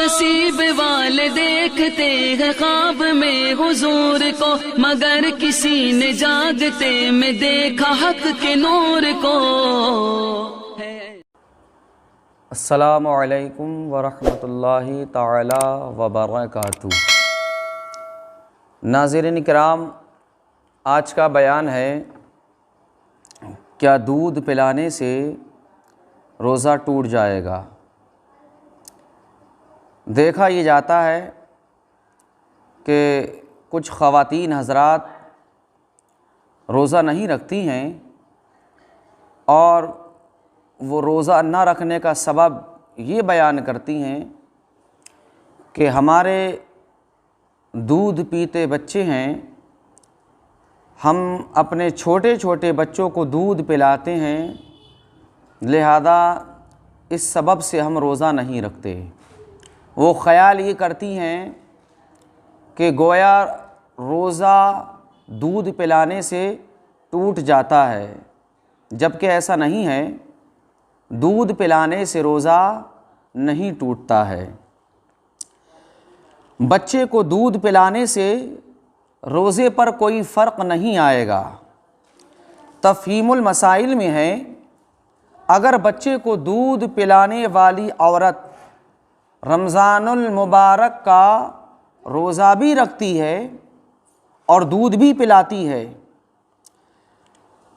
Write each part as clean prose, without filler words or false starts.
نصیب والے دیکھتے ہیں خواب میں حضور کو، مگر کسی نے جاگتے میں دیکھا حق کے نور کو۔ السلام علیکم ورحمۃ اللہ تعالی وبرکاتہ۔ ناظرین کرام، آج کا بیان ہے کیا دودھ پلانے سے روزہ ٹوٹ جائے گا؟ دیکھا یہ جاتا ہے کہ کچھ خواتین حضرات روزہ نہیں رکھتی ہیں، اور وہ روزہ نہ رکھنے کا سبب یہ بیان کرتی ہیں کہ ہمارے دودھ پیتے بچے ہیں، ہم اپنے چھوٹے چھوٹے بچوں کو دودھ پلاتے ہیں، لہذا اس سبب سے ہم روزہ نہیں رکھتے۔ وہ خیال یہ کرتی ہیں کہ گویا روزہ دودھ پلانے سے ٹوٹ جاتا ہے، جبکہ ایسا نہیں ہے، دودھ پلانے سے روزہ نہیں ٹوٹتا ہے۔ بچے کو دودھ پلانے سے روزے پر کوئی فرق نہیں آئے گا۔ تفہیم المسائل میں ہے، اگر بچے کو دودھ پلانے والی عورت رمضان المبارک کا روزہ بھی رکھتی ہے اور دودھ بھی پلاتی ہے،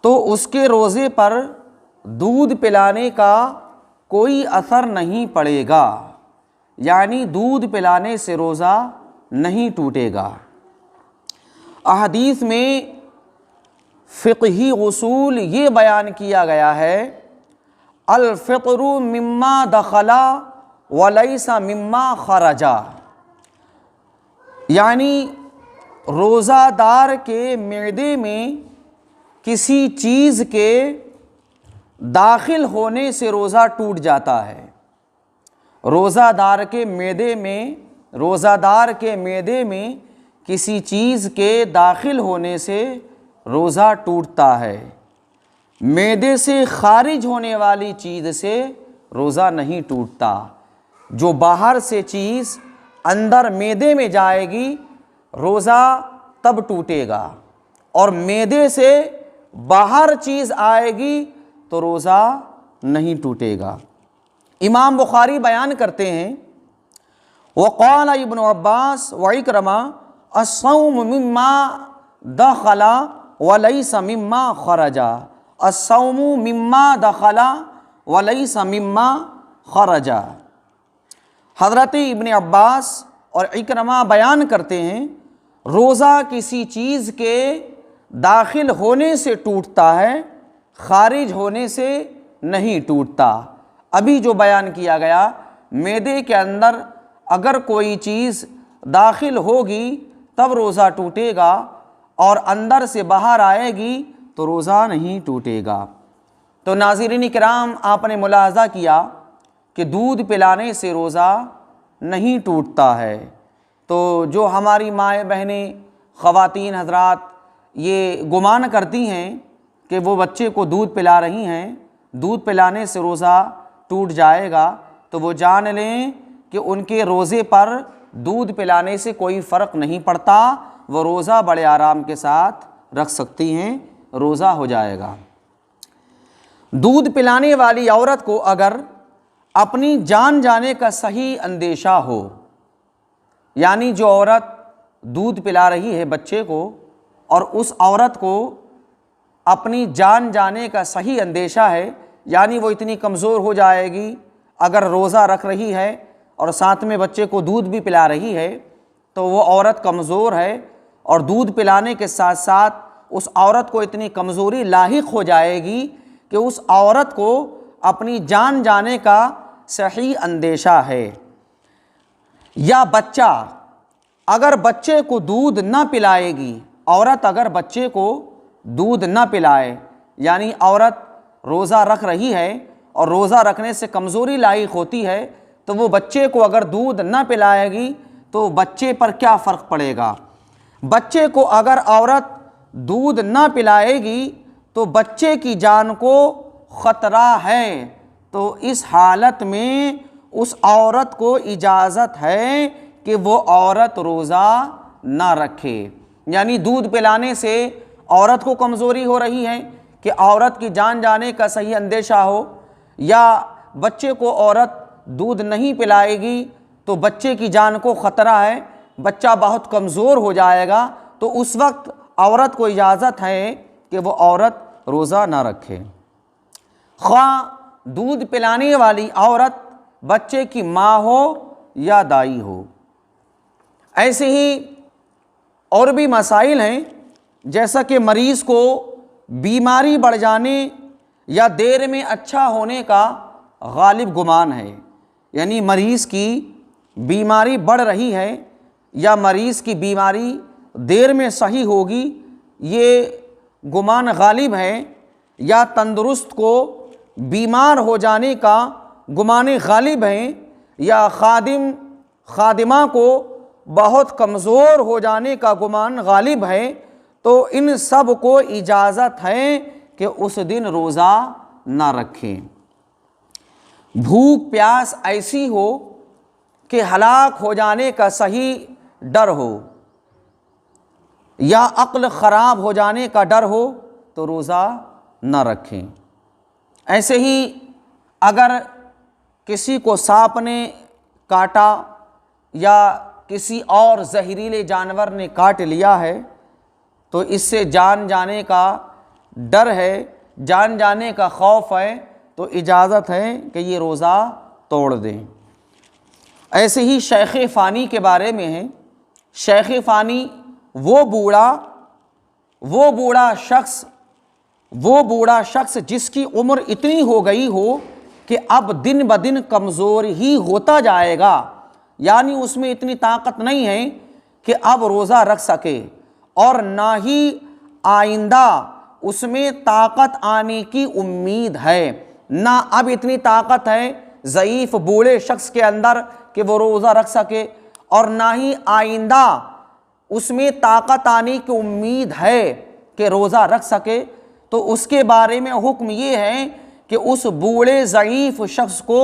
تو اس کے روزے پر دودھ پلانے کا کوئی اثر نہیں پڑے گا، یعنی دودھ پلانے سے روزہ نہیں ٹوٹے گا۔ احادیث میں فقہی اصول یہ بیان کیا گیا ہے، الفطر مما دخل ولیس مما خرج، یعنی روزہ دار کے معدے میں کسی چیز کے داخل ہونے سے روزہ ٹوٹ جاتا ہے۔ روزہ دار کے معدے میں کسی چیز کے داخل ہونے سے روزہ ٹوٹتا ہے۔ معدے سے خارج ہونے والی چیز سے روزہ نہیں ٹوٹتا۔ جو باہر سے چیز اندر معدے میں جائے گی روزہ تب ٹوٹے گا، اور معدے سے باہر چیز آئے گی تو روزہ نہیں ٹوٹے گا۔ امام بخاری بیان کرتے ہیں، وقال ابن عباس وعکرمہ الصوم مما دخل ولیس مما خرج، الصوم مما دخل ولیس مما خرج۔ حضرت ابن عباس اور عکرمہ بیان کرتے ہیں، روزہ کسی چیز کے داخل ہونے سے ٹوٹتا ہے، خارج ہونے سے نہیں ٹوٹتا۔ ابھی جو بیان کیا گیا، معدے کے اندر اگر کوئی چیز داخل ہوگی تب روزہ ٹوٹے گا، اور اندر سے باہر آئے گی تو روزہ نہیں ٹوٹے گا۔ تو ناظرین کرام، آپ نے ملاحظہ کیا کہ دودھ پلانے سے روزہ نہیں ٹوٹتا ہے۔ تو جو ہماری مائیں بہنیں خواتین حضرات یہ گمان کرتی ہیں کہ وہ بچے کو دودھ پلا رہی ہیں، دودھ پلانے سے روزہ ٹوٹ جائے گا، تو وہ جان لیں کہ ان کے روزے پر دودھ پلانے سے کوئی فرق نہیں پڑتا، وہ روزہ بڑے آرام کے ساتھ رکھ سکتی ہیں، روزہ ہو جائے گا۔ دودھ پلانے والی عورت کو اگر اپنی جان جانے کا صحیح اندیشہ ہو، یعنی جو عورت دودھ پلا رہی ہے بچے کو، اور اس عورت کو اپنی جان جانے کا صحیح اندیشہ ہے، یعنی وہ اتنی کمزور ہو جائے گی اگر روزہ رکھ رہی ہے اور ساتھ میں بچے کو دودھ بھی پلا رہی ہے، تو وہ عورت کمزور ہے، اور دودھ پلانے کے ساتھ ساتھ اس عورت کو اتنی کمزوری لاحق ہو جائے گی کہ اس عورت کو اپنی جان جانے کا صحیح اندیشہ ہے۔ یا بچہ، اگر بچے کو دودھ نہ پلائے گی، عورت اگر بچے کو دودھ نہ پلائے، یعنی عورت روزہ رکھ رہی ہے اور روزہ رکھنے سے کمزوری لاحق ہوتی ہے، تو وہ بچے کو اگر دودھ نہ پلائے گی تو بچے پر کیا فرق پڑے گا؟ بچے کو اگر عورت دودھ نہ پلائے گی تو بچے کی جان کو خطرہ ہے، تو اس حالت میں اس عورت کو اجازت ہے کہ وہ عورت روزہ نہ رکھے۔ یعنی دودھ پلانے سے عورت کو کمزوری ہو رہی ہے کہ عورت کی جان جانے کا صحیح اندیشہ ہو، یا بچے کو عورت دودھ نہیں پلائے گی تو بچے کی جان کو خطرہ ہے، بچہ بہت کمزور ہو جائے گا، تو اس وقت عورت کو اجازت ہے کہ وہ عورت روزہ نہ رکھے، خواہ دودھ پلانے والی عورت بچے کی ماں ہو یا دائی ہو۔ ایسے ہی اور بھی مسائل ہیں، جیسا کہ مریض کو بیماری بڑھ جانے یا دیر میں اچھا ہونے کا غالب گمان ہے، یعنی مریض کی بیماری بڑھ رہی ہے یا مریض کی بیماری دیر میں صحیح ہوگی، یہ گمان غالب ہے، یا تندرست کو بیمار ہو جانے کا گمان غالب ہے، یا خادمہ کو بہت کمزور ہو جانے کا گمان غالب ہے، تو ان سب کو اجازت ہے کہ اس دن روزہ نہ رکھیں۔ بھوک پیاس ایسی ہو کہ ہلاک ہو جانے کا صحیح ڈر ہو، یا عقل خراب ہو جانے کا ڈر ہو تو روزہ نہ رکھیں۔ ایسے ہی اگر کسی کو سانپ نے کاٹا یا کسی اور زہریلے جانور نے کاٹ لیا ہے تو اس سے جان جانے کا ڈر ہے، جان جانے کا خوف ہے، تو اجازت ہے کہ یہ روزہ توڑ دیں۔ ایسے ہی شیخ فانی کے بارے میں ہے، شیخ فانی وہ بوڑھا شخص جس کی عمر اتنی ہو گئی ہو کہ اب دن بدن کمزور ہی ہوتا جائے گا، یعنی اس میں اتنی طاقت نہیں ہے کہ اب روزہ رکھ سکے، اور نہ ہی آئندہ اس میں طاقت آنے کی امید ہے، نہ اب اتنی طاقت ہے ضعیف بوڑھے شخص کے اندر کہ وہ روزہ رکھ سکے، اور نہ ہی آئندہ اس میں طاقت آنے کی امید ہے کہ روزہ رکھ سکے، تو اس کے بارے میں حکم یہ ہے کہ اس بوڑھے ضعیف شخص کو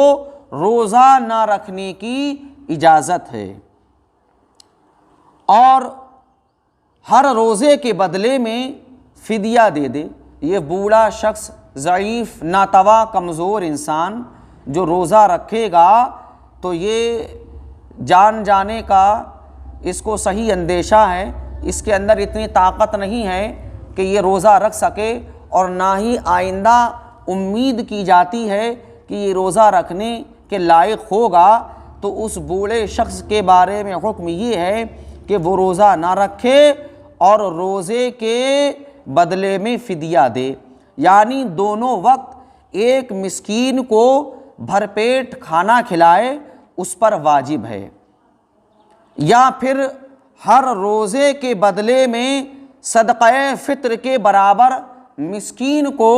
روزہ نہ رکھنے کی اجازت ہے، اور ہر روزے کے بدلے میں فدیہ دے دے۔ یہ بوڑھا شخص، ضعیف، ناتواں، کمزور انسان جو روزہ رکھے گا تو یہ جان جانے کا اس کو صحیح اندیشہ ہے، اس کے اندر اتنی طاقت نہیں ہے کہ یہ روزہ رکھ سکے، اور نہ ہی آئندہ امید کی جاتی ہے کہ یہ روزہ رکھنے کے لائق ہوگا، تو اس بوڑھے شخص کے بارے میں حکم یہ ہے کہ وہ روزہ نہ رکھے اور روزے کے بدلے میں فدیہ دے، یعنی دونوں وقت ایک مسکین کو بھرپیٹ کھانا کھلائے، اس پر واجب ہے، یا پھر ہر روزے کے بدلے میں صدقہ فطر کے برابر مسکین کو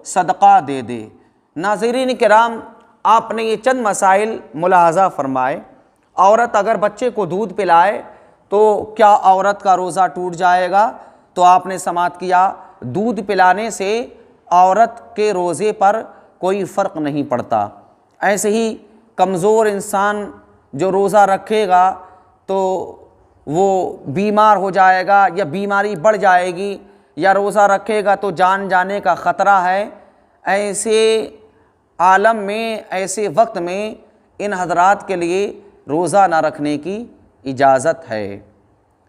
صدقہ دے دے۔ ناظرین کرام، آپ نے یہ چند مسائل ملاحظہ فرمائے۔ عورت اگر بچے کو دودھ پلائے تو کیا عورت کا روزہ ٹوٹ جائے گا؟ تو آپ نے سماعت کیا دودھ پلانے سے عورت کے روزے پر کوئی فرق نہیں پڑتا۔ ایسے ہی کمزور انسان جو روزہ رکھے گا تو وہ بیمار ہو جائے گا یا بیماری بڑھ جائے گی، یا روزہ رکھے گا تو جان جانے کا خطرہ ہے۔ ایسے عالم میں، ایسے وقت میں ان حضرات کے لیے روزہ نہ رکھنے کی اجازت ہے،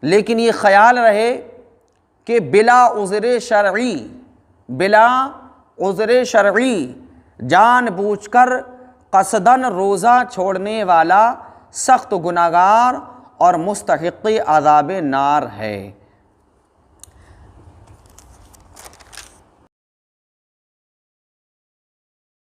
لیکن یہ خیال رہے کہ بلا عذر شرعی جان بوجھ کر قصداً روزہ چھوڑنے والا سخت گناہگار اور مستحق عذاب نار ہے۔